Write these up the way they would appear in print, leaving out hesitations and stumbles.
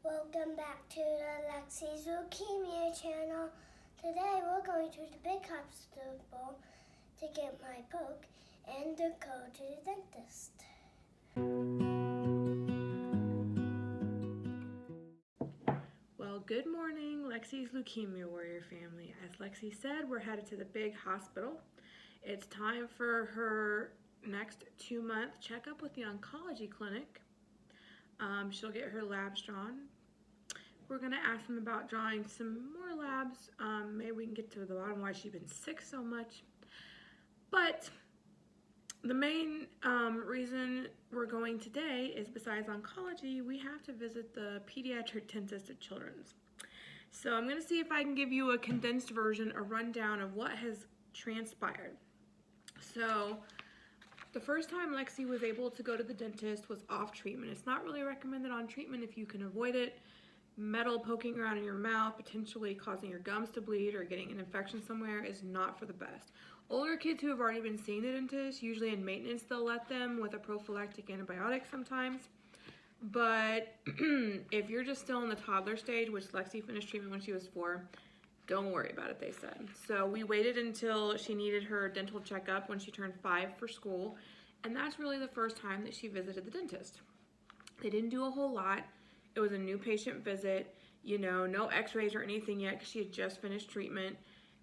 Welcome back to the Lexi's Leukemia channel. Today we're going to the big hospital to get my poke and to go to the dentist. Well, good morning, Lexi's Leukemia Warrior family. As Lexi said, we're headed to the big hospital. It's time for her next 2-month checkup with the oncology clinic. She'll get her labs drawn. We're going to ask them about drawing some more labs. Maybe we can get to the bottom why she's been sick so much. But the main reason we're going today is, besides oncology, we have to visit the pediatric dentist at Children's. So I'm going to see if I can give you a condensed version, a rundown of what has transpired. So the first time Lexi was able to go to the dentist was off treatment. It's not really recommended on treatment if you can avoid it. Metal poking around in your mouth, potentially causing your gums to bleed or getting an infection somewhere, is not for the best. Older kids who have already been seeing the dentist, usually in maintenance, they'll let them with a prophylactic antibiotic sometimes. But if you're just still in the toddler stage, which Lexi finished treatment when she was 4, don't worry about it, they said. So we waited until she needed her dental checkup when she turned 5 for school, and that's really the first time that she visited the dentist. They didn't do a whole lot. It was a new patient visit, no x-rays or anything yet because she had just finished treatment.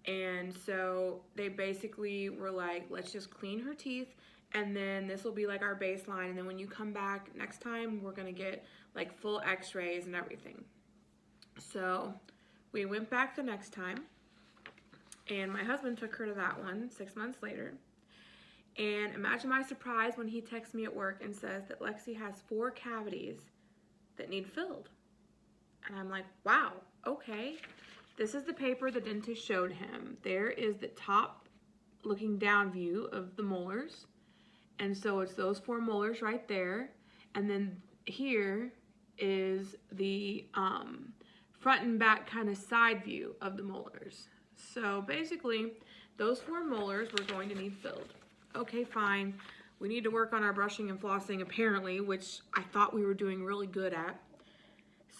And so they basically were like, let's just clean her teeth, and then this will be like our baseline, and then when you come back next time, we're gonna get like full x-rays and everything. So we went back the next time, and my husband took her to that one 6 months later. And imagine my surprise when he texts me at work and says that Lexi has 4 cavities that need filled. And I'm like, wow, okay. This is the paper the dentist showed him. There is the top looking down view of the molars. And so it's those 4 molars right there. And then here is the front and back kind of side view of the molars. So basically, those 4 molars we're going to need filled. Okay, fine. We need to work on our brushing and flossing apparently, which I thought we were doing really good at.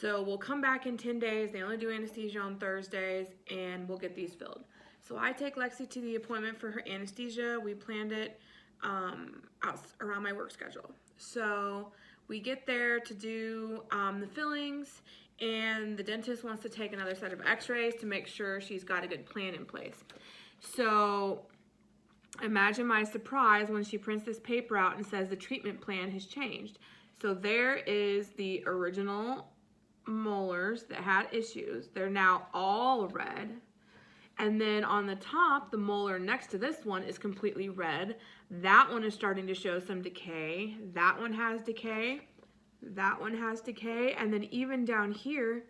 So we'll come back in 10 days. They only do anesthesia on Thursdays, and we'll get these filled. So I take Lexi to the appointment for her anesthesia. We planned it out around my work schedule. So we get there to do the fillings, and the dentist wants to take another set of x-rays to make sure she's got a good plan in place. So imagine my surprise when she prints this paper out and says the treatment plan has changed. So there is the original molars that had issues. They're now all red. And then on the top, the molar next to this one is completely red. That one is starting to show some decay. That one has decay. That one has decay. And then even down here,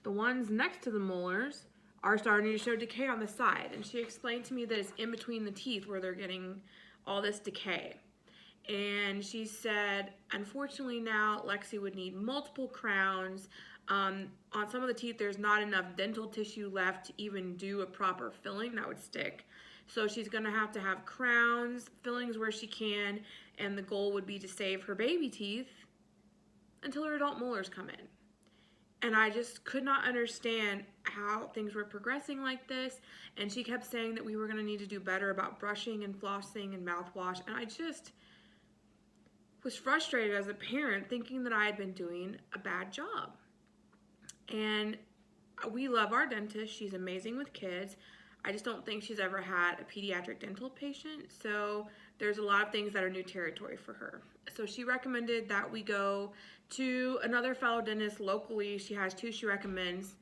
the ones next to the molars are starting to show decay on the side. And she explained to me that it's in between the teeth where they're getting all this decay. And she said, unfortunately now, Lexi would need multiple crowns. On some of the teeth, there's not enough dental tissue left to even do a proper filling that would stick. So she's gonna have to have crowns, fillings where she can, and the goal would be to save her baby teeth until her adult molars come in. And I just could not understand how things were progressing like this. And she kept saying that we were gonna need to do better about brushing and flossing and mouthwash. And I just was frustrated as a parent, thinking that I had been doing a bad job. And we love our dentist. She's amazing with kids. I just don't think she's ever had a pediatric dental patient. So there's a lot of things that are new territory for her. So she recommended that we go to another fellow dentist locally. She has 2 she recommends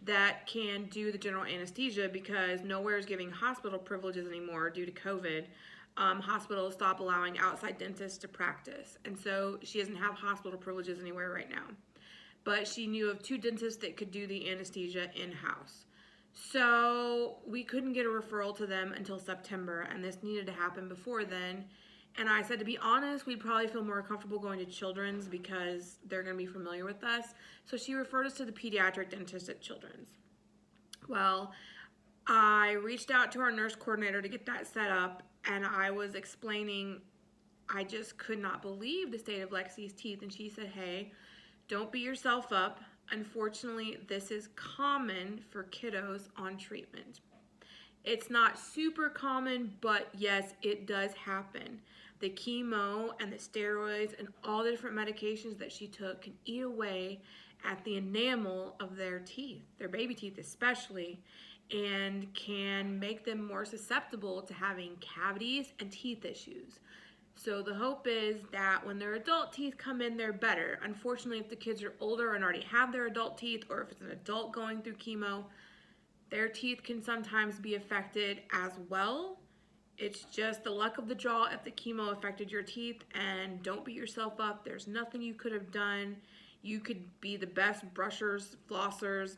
that can do the general anesthesia, because nowhere is giving hospital privileges anymore due to COVID. Hospitals stop allowing outside dentists to practice, and so she doesn't have hospital privileges anywhere right now. But she knew of 2 dentists that could do the anesthesia in-house. So we couldn't get a referral to them until September, and this needed to happen before then. And I said, to be honest, we'd probably feel more comfortable going to Children's because they're going to be familiar with us. So she referred us to the pediatric dentist at Children's. Well, I reached out to our nurse coordinator to get that set up, and I was explaining I just could not believe the state of Lexi's teeth, and she said, hey, Don't beat yourself up. Unfortunately, this is common for kiddos on treatment. It's not super common, but yes, it does happen. The chemo and the steroids and all the different medications that she took can eat away at the enamel of their teeth, their baby teeth especially, and can make them more susceptible to having cavities and teeth issues. So the hope is that when their adult teeth come in, they're better. Unfortunately, if the kids are older and already have their adult teeth, or if it's an adult going through chemo, their teeth can sometimes be affected as well. It's just the luck of the draw if the chemo affected your teeth, and don't beat yourself up. There's nothing you could have done. You could be the best brushers, flossers,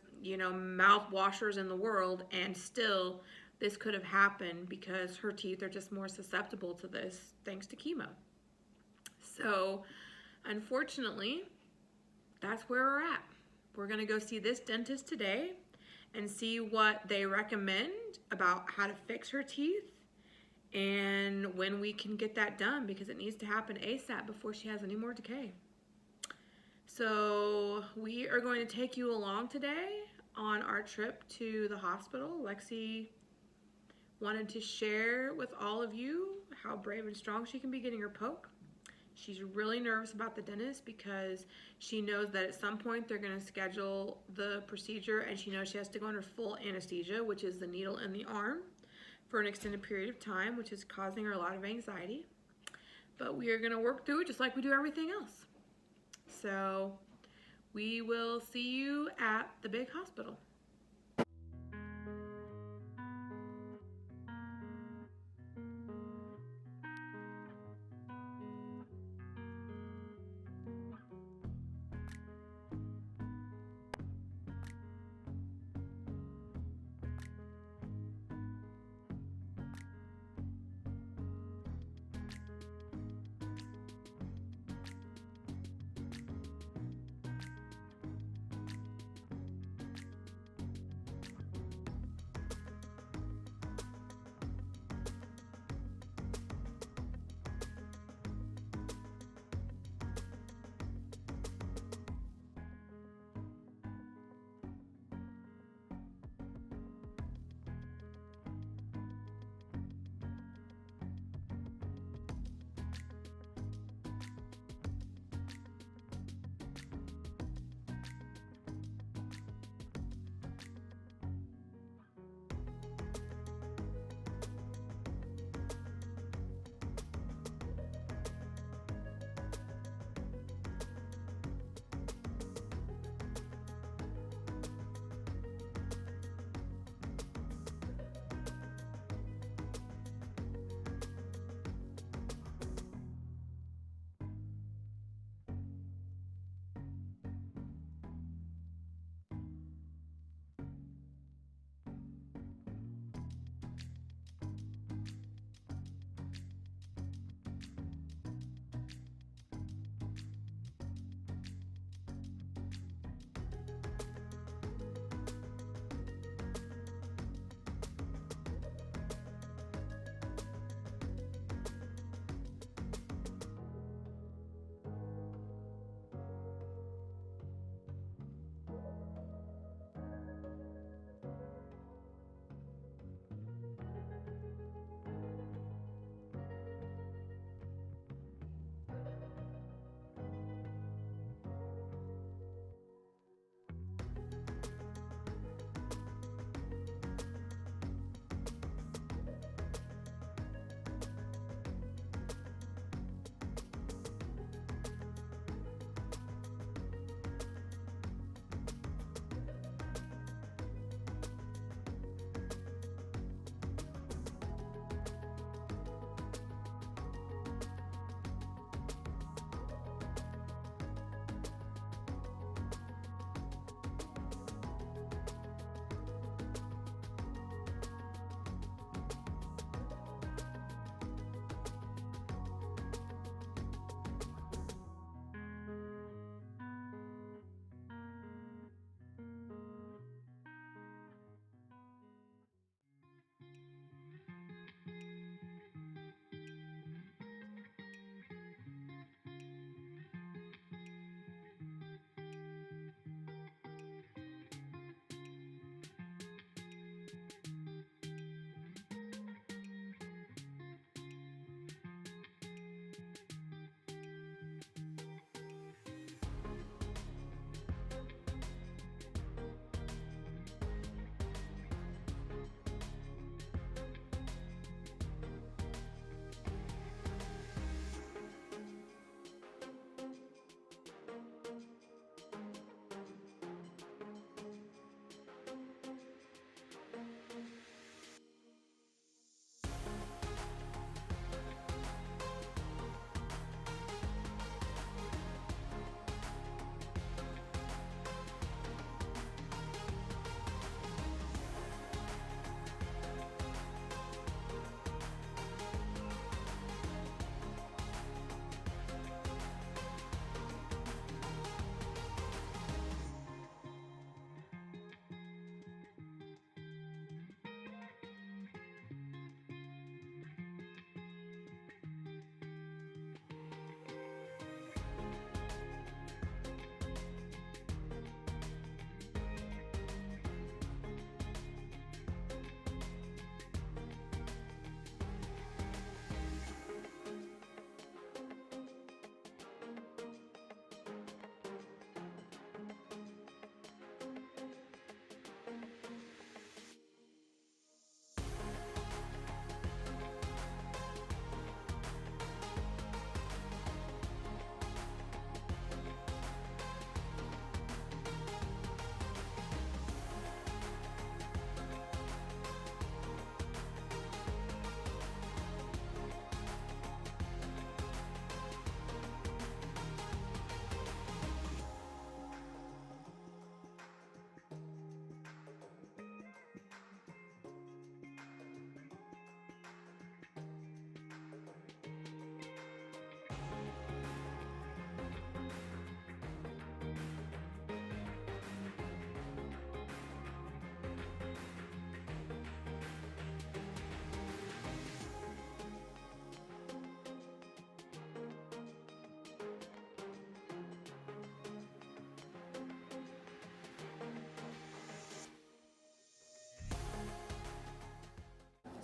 mouth washers in the world, and still this could have happened because her teeth are just more susceptible to this thanks to chemo. So, unfortunately, that's where we're at. We're going to go see this dentist today and see what they recommend about how to fix her teeth and when we can get that done, because it needs to happen ASAP before she has any more decay. So we are going to take you along today on our trip to the hospital. Lexi wanted to share with all of you how brave and strong she can be getting her poke. She's really nervous about the dentist because she knows that at some point they're going to schedule the procedure, and she knows she has to go under full anesthesia, which is the needle in the arm, for an extended period of time, which is causing her a lot of anxiety. But we are going to work through it just like we do everything else. So we will see you at the big hospital.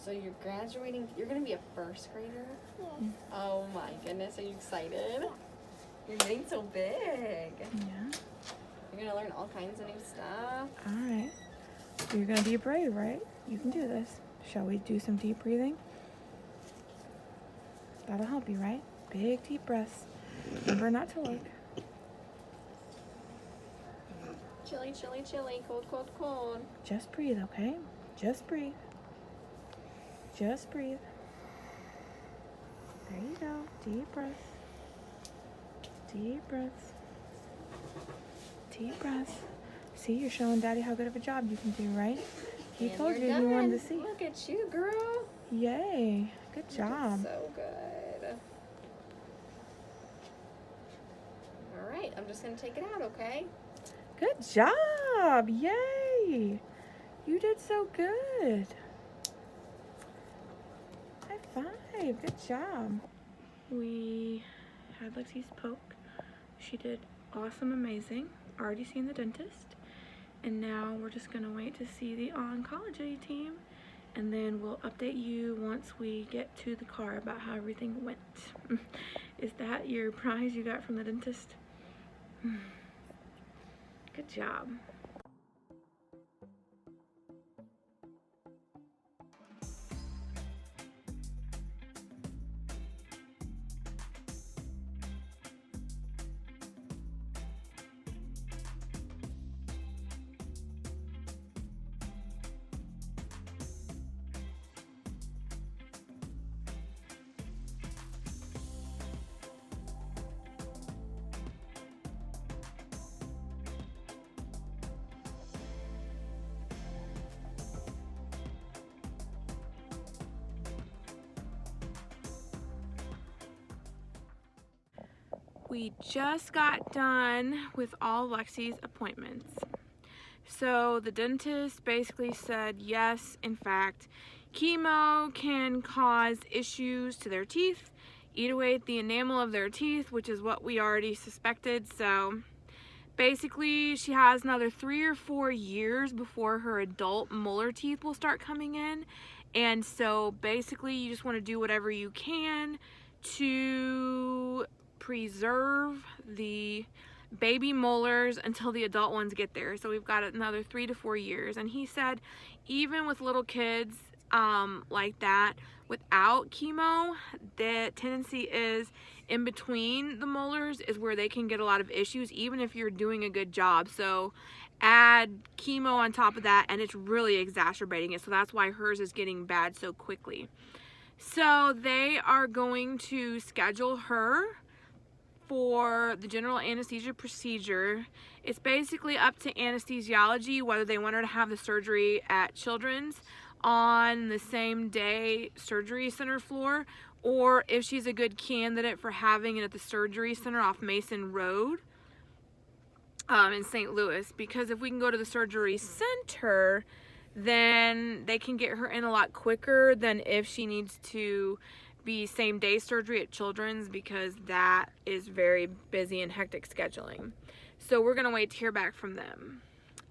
So you're graduating, you're gonna be a first grader? Yeah. Oh my goodness, are you excited? You're getting so big. Yeah. You're gonna learn all kinds of new stuff. All right. You're gonna be brave, right? You can do this. Shall we do some deep breathing? That'll help you, right? Big deep breaths. Remember not to look. Chilly, chilly, chilly, cold, cold, cold. Just breathe, okay? Just breathe. Just breathe. There you go. Deep breaths. Deep breaths. Deep breaths. See, you're showing Daddy how good of a job you can do, right? He And told you're you he wanted to done. see. Look at you, girl. Yay. Good job. So good. All right, I'm just gonna take it out, okay? Good job. Yay. You did so good. High five. Good job. We had Lexi's poke. She did awesome, amazing. Already seen the dentist. And now we're just gonna wait to see the oncology team. And then we'll update you once we get to the car about how everything went. Is that your prize you got from the dentist? Good job. We just got done with all Lexi's appointments. So the dentist basically said, yes, in fact, chemo can cause issues to their teeth, eat away at the enamel of their teeth, which is what we already suspected. So basically she has another 3 or 4 years before her adult molar teeth will start coming in. And so basically you just want to do whatever you can to preserve the baby molars until the adult ones get there. So we've got another 3 to 4 years. And he said even with little kids like that, without chemo, the tendency is in between the molars is where they can get a lot of issues, even if you're doing a good job. So add chemo on top of that and it's really exacerbating it. So that's why hers is getting bad so quickly. So they are going to schedule her for the general anesthesia procedure. It's basically up to anesthesiology whether they want her to have the surgery at Children's on the same day surgery center floor, or if she's a good candidate for having it at the surgery center off Mason Road in St. Louis. Because if we can go to the surgery center, then they can get her in a lot quicker than if she needs to be same day surgery at Children's, because that is very busy and hectic scheduling. So we're gonna wait to hear back from them.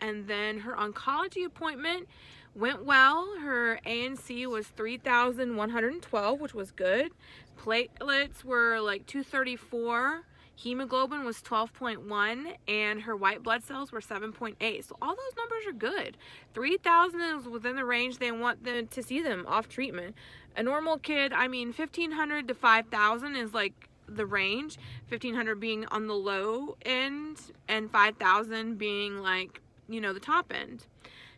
And then her oncology appointment went well. Her ANC was 3,112, which was good. Platelets were like 234. Hemoglobin was 12.1 and her white blood cells were 7.8. So all those numbers are good. 3,000 is within the range they want them to see them off treatment. A normal kid, I mean, 1,500 to 5,000 is like the range. 1,500 being on the low end and 5,000 being like, you know, the top end.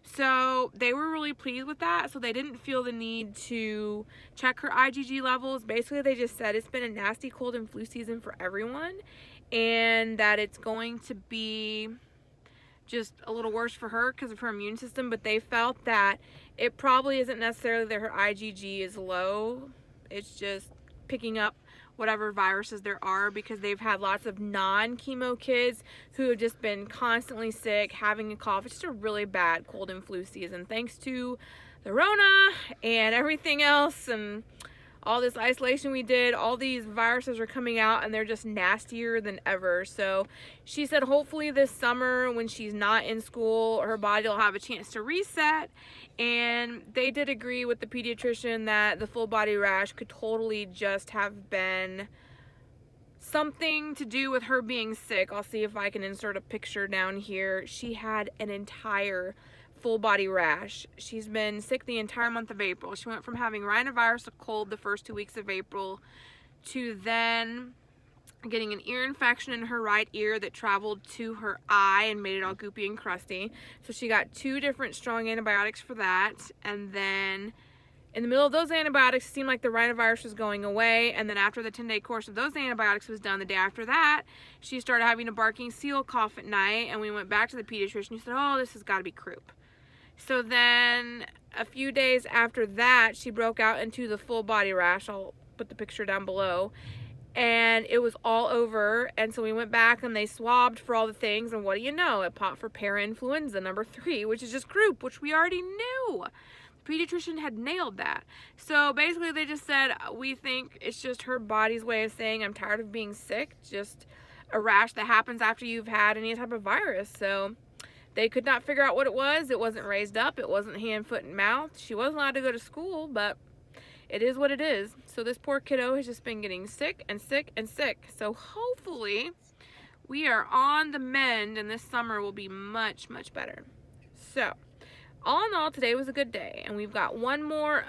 So they were really pleased with that. So they didn't feel the need to check her IgG levels. Basically, they just said it's been a nasty cold and flu season for everyone and that it's going to be just a little worse for her because of her immune system. But they felt that it probably isn't necessarily that her IgG is low. It's just picking up whatever viruses there are, because they've had lots of non-chemo kids who have just been constantly sick, having a cough. It's just a really bad cold and flu season thanks to the Rona and everything else and all this isolation we did, all these viruses are coming out and they're just nastier than ever. So she said hopefully this summer when she's not in school, her body will have a chance to reset. And they did agree with the pediatrician that the full body rash could totally just have been something to do with her being sick. I'll see if I can insert a picture down here. She had an entire full body rash. She's been sick the entire month of April. She went from having rhinovirus, a cold, the first 2 weeks of April, to then getting an ear infection in her right ear that traveled to her eye and made it all goopy and crusty. So she got 2 different strong antibiotics for that, and then in the middle of those antibiotics, it seemed like the rhinovirus was going away, and then after the 10-day course of those antibiotics was done, the day after that, she started having a barking seal cough at night, and we went back to the pediatrician. He said, oh, this has got to be croup. So then a few days after that, she broke out into the full body rash. I'll put the picture down below. And it was all over. And so we went back and they swabbed for all the things. And what do you know? It popped for parainfluenza number 3, which is just croup, which we already knew. The pediatrician had nailed that. So basically they just said, we think it's just her body's way of saying, I'm tired of being sick. Just a rash that happens after you've had any type of virus. So they could not figure out what it was. It wasn't raised up. It wasn't hand, foot, and mouth. She wasn't allowed to go to school, but it is what it is. So this poor kiddo has just been getting sick and sick and sick. So hopefully we are on the mend and this summer will be much, much better. So all in all, today was a good day. And we've got one more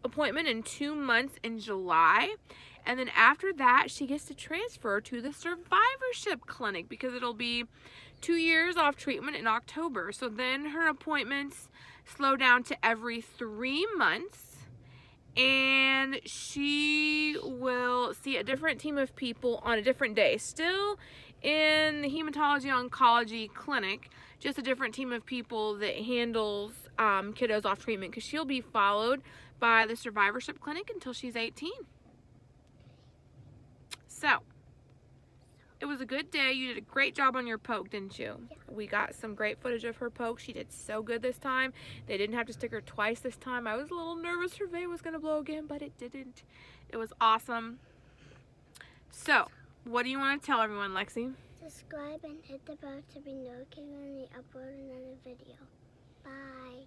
appointment in 2 months in July. And then after that, she gets to transfer to the survivorship clinic because it'll be 2 years off treatment in October. So then her appointments slow down to every 3 months. And she will see a different team of people on a different day. Still in the hematology oncology clinic, just a different team of people that handles kiddos off treatment because she'll be followed by the survivorship clinic until she's 18. So, it was a good day. You did a great job on your poke, didn't you? Yeah. We got some great footage of her poke. She did so good this time. They didn't have to stick her twice this time. I was a little nervous her vein was going to blow again, but it didn't. It was awesome. So, what do you want to tell everyone, Lexi? Subscribe and hit the bell to be notified when we upload another video. Bye.